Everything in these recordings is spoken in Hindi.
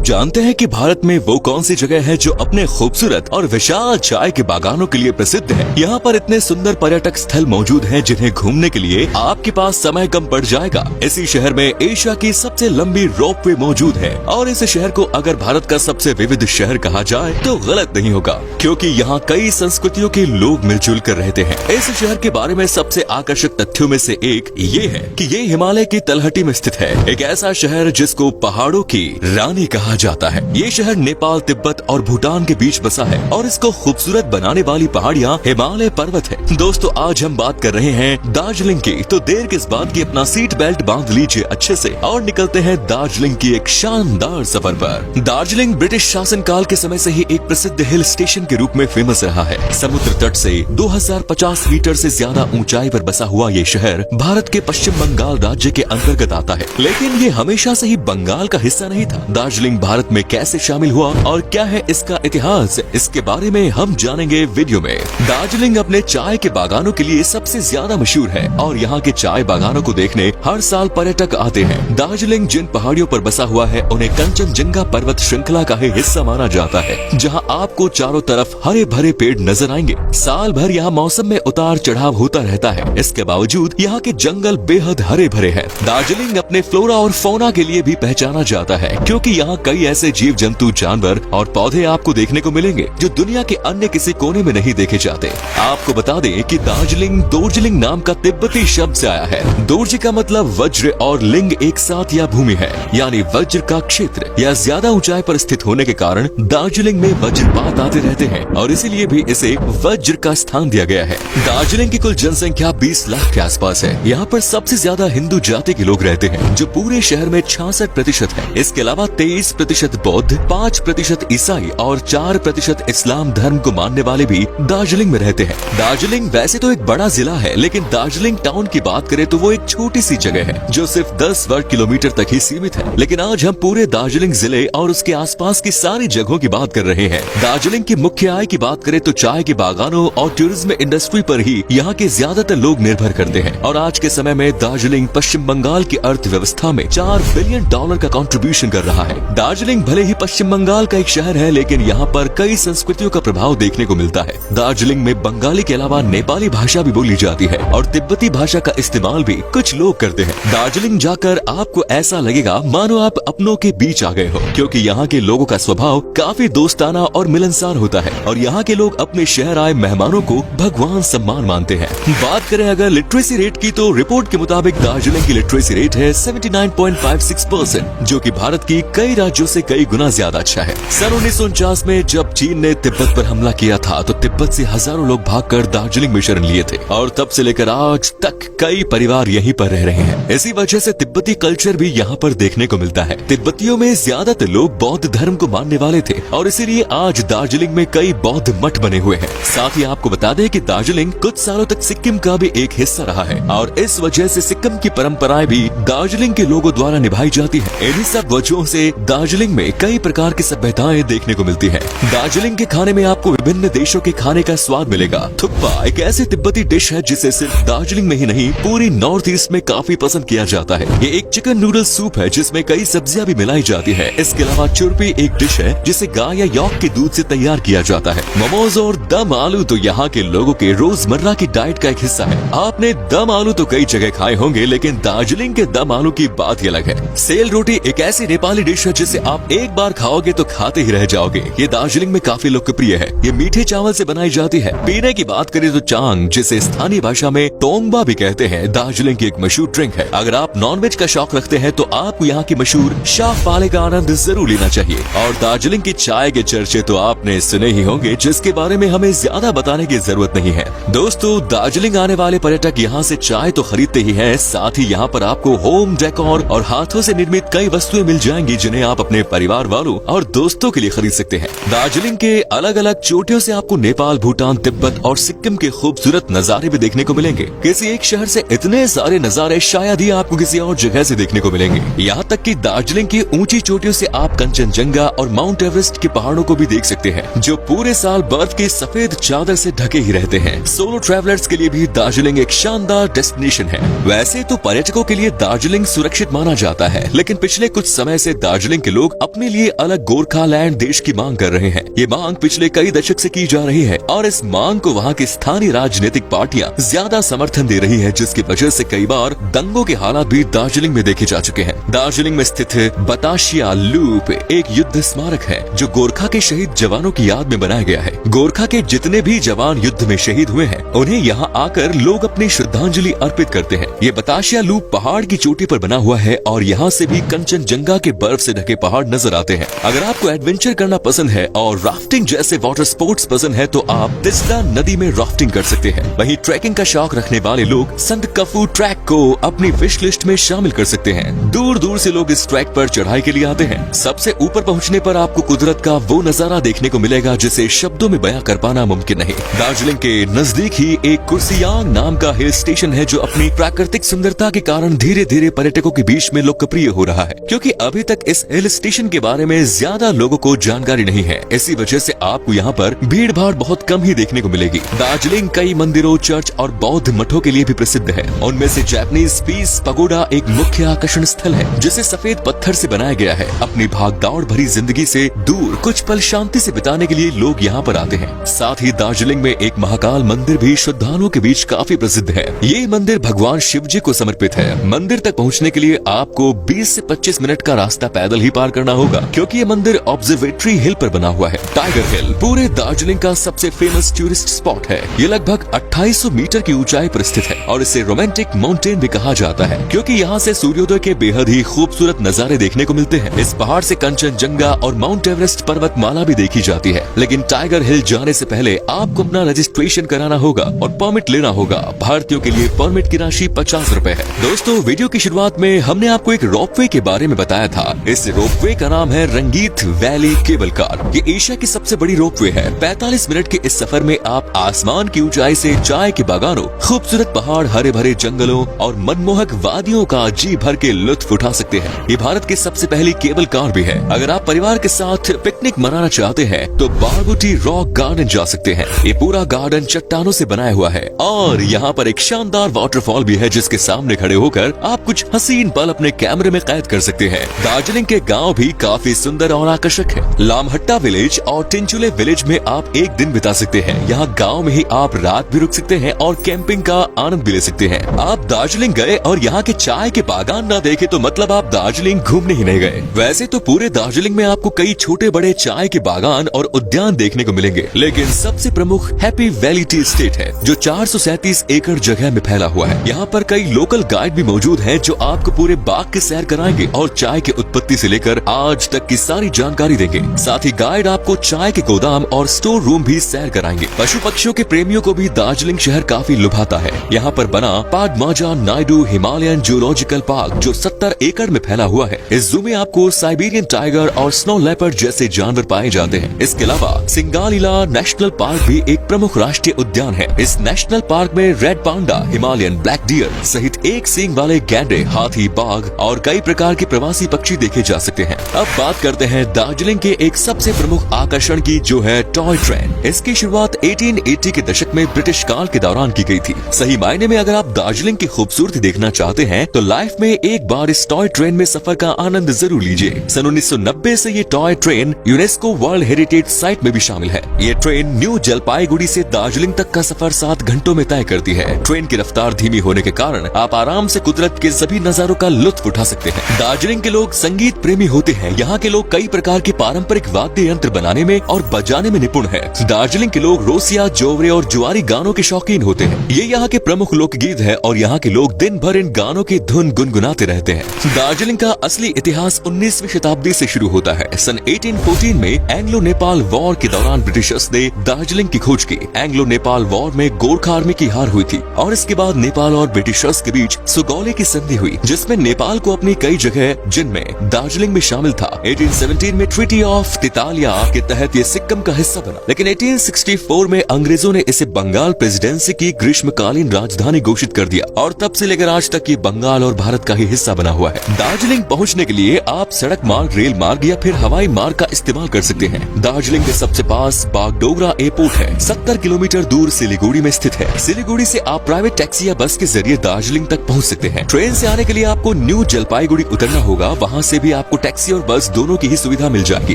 जानते हैं कि भारत में वो कौन सी जगह है जो अपने खूबसूरत और विशाल चाय के बागानों के लिए प्रसिद्ध है। यहाँ पर इतने सुंदर पर्यटक स्थल मौजूद हैं जिन्हें घूमने के लिए आपके पास समय कम पड़ जाएगा। इसी शहर में एशिया की सबसे लंबी रोपवे मौजूद है और इस शहर को अगर भारत का सबसे विविध शहर कहा जाए तो गलत नहीं होगा, क्योंकि यहाँ कई संस्कृतियों के लोग मिलजुल कर रहते हैं। इस शहर के बारे में सबसे आकर्षक तथ्यों में से एक ये है कि ये हिमालय की तलहटी में स्थित है, एक ऐसा शहर जिसको पहाड़ों की रानी कहा जाता है। ये शहर नेपाल, तिब्बत और भूटान के बीच बसा है और इसको खूबसूरत बनाने वाली पहाड़ियाँ हिमालय पर्वत है। दोस्तों, आज हम बात कर रहे हैं दार्जिलिंग की, तो देर किस बात की, अपना सीट बेल्ट बांध लीजिए अच्छे से और निकलते हैं दार्जिलिंग की एक शानदार सफर पर। दार्जिलिंग ब्रिटिश शासन काल के समय से ही एक प्रसिद्ध हिल स्टेशन के रूप में फेमस रहा है। समुद्र तट से 2050 मीटर से ज्यादा ऊंचाई पर बसा हुआ ये शहर भारत के पश्चिम बंगाल राज्य के अंतर्गत आता है, लेकिन ये हमेशा से ही बंगाल का हिस्सा नहीं था। दार्जिलिंग भारत में कैसे शामिल हुआ और क्या है इसका इतिहास, इसके बारे में हम जानेंगे वीडियो में। दार्जिलिंग अपने चाय के बागानों के लिए सबसे ज्यादा मशहूर है और यहाँ के चाय बागानों को देखने हर साल पर्यटक आते हैं। दार्जिलिंग जिन पहाड़ियों पर बसा हुआ है उन्हें कंचनजंगा पर्वत श्रृंखला का ही हिस्सा माना जाता है, जहाँ आपको चारों तरफ हरे भरे पेड़ नजर आएंगे। साल भर यहाँ मौसम में उतार चढ़ाव होता रहता है, इसके बावजूद यहाँ के जंगल बेहद हरे भरे हैं। दार्जिलिंग अपने फ्लोरा और फौना के लिए भी पहचाना जाता है, क्योंकि यहाँ कई ऐसे जीव जंतु, जानवर और पौधे आपको देखने को मिलेंगे जो दुनिया के अन्य किसी कोने में नहीं देखे जाते। आपको बता दें कि दार्जिलिंग दोर्जिलिंग नाम का तिब्बती शब्द से आया है। दोर्जी का मतलब वज्र और लिंग एक साथ या भूमि है, यानी वज्र का क्षेत्र या ज्यादा ऊंचाई पर स्थित होने के कारण दार्जिलिंग में वज्रपात आते रहते हैं और इसीलिए भी इसे वज्र का स्थान दिया गया है। दार्जिलिंग की कुल जनसंख्या 20 लाख के आसपास है। यहाँ पर सबसे ज्यादा हिंदू जाति के लोग रहते हैं, जो पूरे शहर में 66% है। इसके अलावा 23% बौद्ध, 5% ईसाई और 4% इस्लाम धर्म को मानने वाले भी दार्जिलिंग में रहते हैं। दार्जिलिंग वैसे तो एक बड़ा जिला है, लेकिन दार्जिलिंग टाउन की बात करें तो वो एक छोटी सी जगह है जो सिर्फ 10 वर्ग किलोमीटर तक ही सीमित है। लेकिन आज हम पूरे दार्जिलिंग जिले और उसके आसपास की सारी जगहों की बात कर रहे हैं। दार्जिलिंग की मुख्य आय की बात करें तो चाय के बागानों और टूरिज्म इंडस्ट्री पर ही यहाँ के ज्यादातर लोग निर्भर करते हैं और आज के समय में दार्जिलिंग पश्चिम बंगाल की अर्थव्यवस्था में $4 बिलियन का कंट्रीब्यूशन कर रहा है। दार्जिलिंग भले ही पश्चिम बंगाल का एक शहर है, लेकिन यहाँ पर कई संस्कृतियों का प्रभाव देखने को मिलता है। दार्जिलिंग में बंगाली के अलावा नेपाली भाषा भी बोली जाती है और तिब्बती भाषा का इस्तेमाल भी कुछ लोग करते हैं। दार्जिलिंग जाकर आपको ऐसा लगेगा मानो आप अपनों के बीच आ गए हो, क्योंकि यहाँ के लोगों का स्वभाव काफी दोस्ताना और मिलनसार होता है और यहाँ के लोग अपने शहर आए मेहमानों को भगवान सम्मान मानते हैं। बात करें अगर लिटरेसी रेट की, तो रिपोर्ट के मुताबिक दार्जिलिंग की लिटरेसी रेट है 79.56%, जो कि भारत की कई राज्यों से कई गुना ज्यादा अच्छा है। सन 1949 में जब चीन ने तिब्बत पर हमला किया था तो तिब्बत से हजारों लोग भागकर दार्जिलिंग में शरण लिए थे और तब से लेकर आज तक कई परिवार यहीं पर रह रहे हैं। इसी वजह से तिब्बती कल्चर भी यहाँ पर देखने को मिलता है। तिब्बतियों में ज्यादातर लोग बौद्ध धर्म को मानने वाले थे और इसीलिए आज दार्जिलिंग में कई बौद्ध मठ बने हुए हैं। साथ ही आपको बता दें कि दार्जिलिंग कुछ सालों तक सिक्किम का भी एक हिस्सा रहा है और इस वजह से सिक्किम की परंपराएं भी दार्जिलिंग के लोगों द्वारा निभाई जाती है। इन्हीं सब वजहों से दार्जिलिंग में कई प्रकार की सभ्यताएं देखने को मिलती है। दार्जिलिंग के खाने में आपको विभिन्न देशों के खाने का स्वाद मिलेगा। थुक्पा एक ऐसी तिब्बती डिश है जिसे सिर्फ दार्जिलिंग में ही नहीं पूरी नॉर्थ ईस्ट में काफी पसंद किया जाता है। ये एक चिकन नूडल सूप है जिसमें कई सब्जियां भी मिलाई जाती है। इसके अलावा चुरपी एक डिश है जिसे गाय या यॉक के दूध से तैयार किया जाता है। मोमोज और दम आलू तो यहाँ के लोगों के रोजमर्रा की डाइट का एक हिस्सा है। आपने दम आलू तो कई जगह खाए होंगे, लेकिन दार्जिलिंग के दम आलू की बात ही अलग है। सेल रोटी एक ऐसी नेपाली डिश है जिसे आप एक बार खाओगे तो खाते ही रह जाओगे। ये दार्जिलिंग में काफी लोकप्रिय है। ये मीठे चावल से बनाई जाती है। पीने की बात करें तो चांग, जिसे स्थानीय भाषा में टोंगबा भी कहते हैं, दार्जिलिंग की एक मशहूर ड्रिंक है। अगर आप नॉनवेज का शौक रखते हैं तो आपको यहाँ की मशहूर शाह पाले का आनंद जरूर लेना चाहिए। और दार्जिलिंग की चाय के चर्चे तो आपने सुने ही होंगे, जिसके बारे में हमें ज्यादा बताने की जरूरत नहीं है। दोस्तों, दार्जिलिंग आने वाले पर्यटक यहाँ से चाय तो खरीदते ही हैं, साथ ही यहाँ पर आपको होम डेकोर और हाथों से निर्मित कई वस्तुएं मिल जाएंगी जिन्हें आप अपने परिवार वालों और दोस्तों के लिए खरीद सकते हैं। दार्जिलिंग के अलग अलग चोटियों से आपको नेपाल, भूटान, तिब्बत और सिक्किम के खूबसूरत नजारे भी देखने को मिलेंगे। किसी एक शहर से इतने सारे नजारे शायद ही आपको किसी और जगह से देखने को मिलेंगे। यहाँ तक कि दार्जिलिंग की ऊंची चोटियों से आप कंचनजंगा और माउंट एवरेस्ट के पहाड़ों को भी देख सकते हैं, जो पूरे साल बर्फ की सफेद चादर से ढके ही रहते हैं। सोलो ट्रैवलर्स के लिए भी दार्जिलिंग एक शानदार डेस्टिनेशन है। वैसे तो पर्यटकों के लिए दार्जिलिंग सुरक्षित माना जाता है, लेकिन पिछले कुछ समय से दार्जिलिंग के लोग अपने लिए अलग गोरखालैंड देश की मांग कर रहे हैं। ये मांग पिछले कई दशक से की जा रही है और इस मांग को वहाँ की स्थानीय राजनीतिक पार्टियां ज्यादा समर्थन दे रही है, जिसकी वजह से कई बार दंगों के हालात भी दार्जिलिंग में देखे जा चुके हैं। दार्जिलिंग में स्थित बतासिया लूप एक युद्ध स्मारक है जो गोरखा के शहीद जवानों की याद में बनाया गया है। गोरखा के जितने भी जवान युद्ध में शहीद हुए हैं उन्हें यहाँ आकर लोग अपनी श्रद्धांजलि अर्पित करते हैं। ये बतासिया लूप पहाड़ की चोटी पर बना हुआ है और यहाँ से भी कंचनजंगा के बर्फ से ढके पहाड़ नजर आते हैं। अगर आपको एडवेंचर करना पसंद है और राफ्टिंग जैसे वाटर स्पोर्ट्स पसंद है तो आप तिस्ता नदी में राफ्टिंग कर सकते हैं। वहीं ट्रैकिंग का शौक रखने वाले लोग संत कफू ट्रैक को अपनी विश लिस्ट में शामिल कर सकते हैं। दूर दूर से लोग इस ट्रैक पर चढ़ाई के लिए आते हैं। सबसे ऊपर पहुंचने पर आपको कुदरत का वो नजारा देखने को मिलेगा जिसे शब्दों में बयां कर पाना मुमकिन नहीं। दार्जिलिंग के नजदीक ही एक कुर्सियांग नाम का हिल स्टेशन है जो अपनी प्राकृतिक सुंदरता के कारण धीरे धीरे पर्यटकों के बीच में लोकप्रिय हो रहा है, क्योंकि अभी तक इस हिल स्टेशन के बारे में ज्यादा लोगों को जानकारी नहीं है। इसी वजह से आपको यहाँ पर भीड़ भाड़ बहुत कम ही देखने को मिलेगी। दार्जिलिंग कई मंदिरों, चर्च और बौद्ध मठों के लिए भी प्रसिद्ध है। उनमें से जापानीज पीस पगोडा एक मुख्य आकर्षण स्थल है जिसे सफेद पत्थर से बनाया गया है। अपनी भागदौड़ भरी जिंदगी से दूर कुछ पल शांति से बिताने के लिए लोग यहाँ पर आते हैं। साथ ही दार्जिलिंग में एक महाकाल मंदिर भी श्रद्धालुओं के बीच काफी प्रसिद्ध है। ये मंदिर भगवान शिव जी को समर्पित है। मंदिर तक पहुँचने के लिए आपको 20 से 25 मिनट का रास्ता पैदल ही पार करना होगा, क्योंकि ये मंदिर ऑब्जर्वेटरी हिल पर बना हुआ है। टाइगर हिल पूरे दार्जिलिंग का सबसे फेमस टूरिस्ट स्पॉट है। ये लगभग 2800 मीटर की ऊंचाई पर स्थित है और इसे रोमांटिक माउंटेन भी कहा जाता है, क्योंकि यहाँ से सूर्योदय के बेहद ही खूबसूरत नजारे देखने को मिलते हैं। इस पहाड़ से कंचनजंगा और माउंट एवरेस्ट पर्वतमाला भी देखी जाती है। लेकिन टाइगर हिल जाने से पहले आपको अपना रजिस्ट्रेशन कराना होगा और परमिट लेना होगा। भारतीयों के लिए परमिट की राशि 50 रुपए है। दोस्तों, वीडियो की शुरुआत में हमने आपको एक रोपवे के बारे में बताया था। इस रोपवे का नाम है रंगीत वैली केबल कार। ये एशिया की सबसे बड़ी रोपवे है। 45 मिनट के इस सफर में आप आसमान की ऊंचाई से चाय के बागानों, खूबसूरत पहाड़, हरे भरे जंगलों और मनमोहक वादियों का जी भर के लुत्फ उठा सकते हैं। ये भारत की सबसे पहली केबल कार भी है। अगर आप परिवार के साथ पिकनिक मनाना चाहते हैं तो बारबुटी रॉक गार्डन जा सकते हैं। ये पूरा गार्डन चट्टानों से बनाया हुआ है और यहाँ पर एक शानदार वाटरफॉल भी है जिसके सामने खड़े होकर आप कुछ हसीन पल अपने कैमरे में कैद कर सकते हैं। दार्जिलिंग के गांव भी काफी सुंदर और आकर्षक है। लामहट्टा विलेज और टिंचुले विलेज में आप एक दिन बिता सकते हैं। यहाँ गांव में ही आप रात भी रुक सकते हैं और कैंपिंग का आनंद भी ले सकते हैं। आप दार्जिलिंग गए और यहाँ के चाय के बागान ना देखे तो मतलब आप दार्जिलिंग घूमने ही नहीं गए। वैसे तो पूरे दार्जिलिंग में आपको कई छोटे बड़े चाय के बागान और उद्यान देखने को मिलेंगे, लेकिन सबसे प्रमुख हैप्पी वैली टी एस्टेट है जो 437 एकड़ जगह में फैला हुआ है। यहाँ पर कई लोकल गाइड भी मौजूद हैं जो आपको पूरे बाग की सैर कराएंगे और चाय की उत्पत्ति से लेकर आज तक की सारी जानकारी देंगे। साथ ही गाइड आपको चाय के गोदाम और स्टोर रूम भी सैर कराएंगे। पशु पक्षियों के प्रेमियों को भी दार्जिलिंग शहर काफी लुभाता है। यहाँ पर बना पाडमाजा नायडू हिमालयन जूलॉजिकल पार्क जो 70 एकड़ में फैला हुआ है। इस जू में आपको साइबेरियन टाइगर और स्नो लेपर्ड जैसे जानवर पाए जाते हैं। इसके अलावा सिंगालीला नेशनल पार्क भी एक प्रमुख राष्ट्रीय उद्यान है। इस नेशनल पार्क में red panda, Himalayan black deer सहित एक सींग वाले गैंडे, हाथी, बाघ और कई प्रकार के प्रवासी पक्षी देखे जा सकते हैं। अब बात करते हैं दार्जिलिंग के एक सबसे प्रमुख आकर्षण की, जो है टॉय ट्रेन। इसकी शुरुआत 1880 के दशक में ब्रिटिश काल के दौरान की गई थी। सही मायने में अगर आप दार्जिलिंग की खूबसूरती देखना चाहते हैं तो लाइफ में एक बार इस टॉय ट्रेन में सफर का आनंद जरूर लीजिए। सन 1990 से ये toy train UNESCO world heritage site में भी शामिल है। ये ट्रेन न्यू जलपाईगुड़ी से दार्जिलिंग तक का सफर 7 घंटों में तय करती है। ट्रेन की रफ्तार धीमी होने के कारण आप आराम से कुदरत के सभी नजारों का लुत्फ उठा सकते हैं। दार्जिलिंग के लोग संगीत प्रेमी होते हैं। यहाँ के लोग कई प्रकार के पारंपरिक वाद्य यंत्र बनाने में और बजाने में निपुण है। दार्जिलिंग के लोग रोसिया, जोवरे और जुआरी गानों के शौकीन होते हैं। ये यहाँ के प्रमुख लोकगीत है और यहाँ के लोग दिन भर इन गानों की धुन गुनगुनाते रहते हैं। दार्जिलिंग का असली इतिहास 19वीं शताब्दी से शुरू होता है। सन 1814 में एंग्लो नेपाल वॉर के दौरान ब्रिटिशर्स ने दार्जिलिंग की खोज की। एंग्लो नेपाल वॉर में गोरखा आर्मी की हार हुई थी और इसके बाद नेपाल और ब्रिटिशर्स के बीच सुगौली की संधि हुई, जिसमें नेपाल को अपनी कई जगह, जिनमें दार्जिलिंग भी शामिल था। 1817 में ट्रीटी ऑफ तितालिया के तहत ये सिक्किम का हिस्सा बना, लेकिन 1864 में अंग्रेजों ने इसे बंगाल प्रेसिडेंसी की ग्रीष्मकालीन राजधानी घोषित कर दिया और तब से लेकर आज तक ये बंगाल और भारत का ही हिस्सा बना हुआ है। दार्जिलिंग पहुंचने के लिए आप सड़क मार्ग, रेल मार्ग या फिर हवाई मार्ग का इस्तेमाल कर सकते हैं। दार्जिलिंग के सबसे पास बागडोगरा एयरपोर्ट है। 70 किलोमीटर दूर सिलीगुड़ी में स्थित है। सिलीगुड़ी से आप प्राइवेट टैक्सी या बस के जरिए दार्जिलिंग तक पहुंच सकते हैं। ट्रेन से आने के लिए आपको न्यू जलपाईगुड़ी उतरना होगा। वहां से भी आपको टैक्सी और बस दोनों की ही सुविधा मिल जाएगी।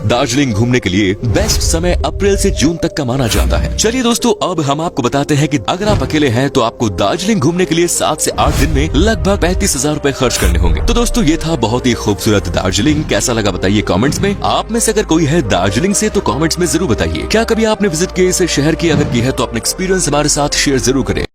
दार्जिलिंग घूमने के लिए बेस्ट समय अप्रैल से जून तक का माना जाता है। चलिए दोस्तों, अब हम आपको बताते हैं कि अगर आप अकेले हैं तो आपको दार्जिलिंग घूमने के लिए 7 से 8 दिन में लगभग 35,000 रूपए खर्च करने होंगे। तो दोस्तों, ये था बहुत ही खूबसूरत दार्जिलिंग। कैसा लगा बताइए कमेंट्स में। आप में से अगर कोई है दार्जिलिंग से तो कमेंट्स में जरूर बताइए। क्या कभी आपने विजिट किया इस शहर की? अगर की है तो अपने एक्सपीरियंस हमारे साथ शेयर जरूर करें।